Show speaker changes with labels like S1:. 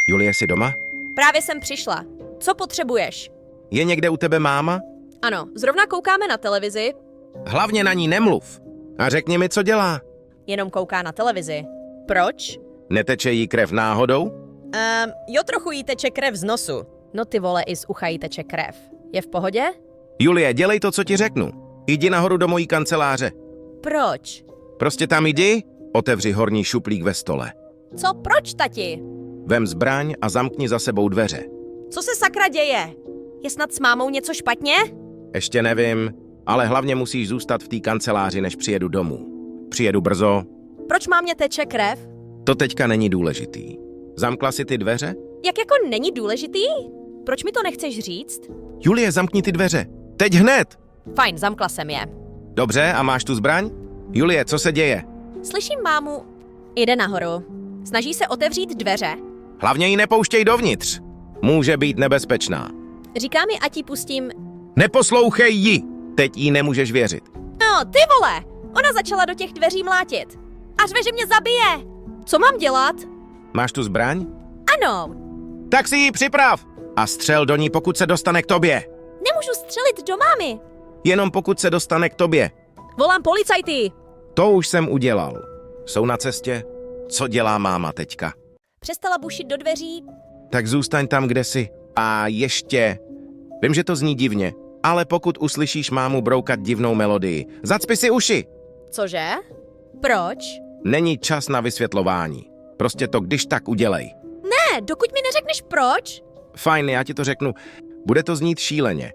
S1: Julie, jsi doma?
S2: Právě jsem přišla. Co potřebuješ?
S1: Je někde u tebe máma?
S2: Ano, zrovna koukáme na televizi.
S1: Hlavně na ní nemluv. A řekni mi, co dělá.
S2: Jenom kouká na televizi. Proč?
S1: Neteče jí krev náhodou?
S2: Jo, trochu jí teče krev z nosu. No ty vole, i z ucha jí teče krev. Je v pohodě?
S1: Julie, dělej to, co ti řeknu. Jdi nahoru do mojí kanceláře.
S2: Proč?
S1: Prostě tam jdi, otevři horní šuplík ve stole.
S2: Co proč, tati?
S1: Vem zbraň a zamkni za sebou dveře.
S2: Co se sakra děje? Je snad s mámou něco špatně?
S1: Ještě nevím, ale hlavně musíš zůstat v té kanceláři, než přijedu domů. Přijedu brzo.
S2: Proč mámě teče krev?
S1: To teďka není důležitý. Zamkla si ty dveře?
S2: Jak jako není důležitý? Proč mi to nechceš říct?
S1: Julie, zamkni ty dveře. Teď hned!
S2: Fajn, zamkla jsem je.
S1: Dobře, a máš tu zbraň? Julie, co se děje?
S2: Slyším mámu. Jde nahoru. Snaží se otevřít dveře.
S1: Hlavně ji nepouštěj dovnitř. Může být nebezpečná.
S2: Říká mi, ať ji pustím.
S1: Neposlouchej ji! Teď jí nemůžeš věřit.
S2: No, ty vole! Ona začala do těch dveří mlátit. A řve, že mě zabije. Co mám dělat?
S1: Máš tu zbraň?
S2: Ano,
S1: Tak si ji připrav! A střel do ní, pokud se dostane k tobě.
S2: nemůžu střelit do mámy.
S1: Jenom pokud se dostane k tobě.
S2: Volám policajty.
S1: To už jsem udělal. Jsou na cestě? Co dělá máma teďka?
S2: Přestala bušit do dveří.
S1: Tak zůstaň tam, kde jsi. A ještě... Vím, že to zní divně, ale pokud uslyšíš mámu broukat divnou melodii, zacpi si uši.
S2: Cože? Proč?
S1: Není čas na vysvětlování. Prostě to když tak udělej.
S2: Ne, dokud mi neřekneš proč.
S1: Fajn, já ti to řeknu. Bude to znít šíleně,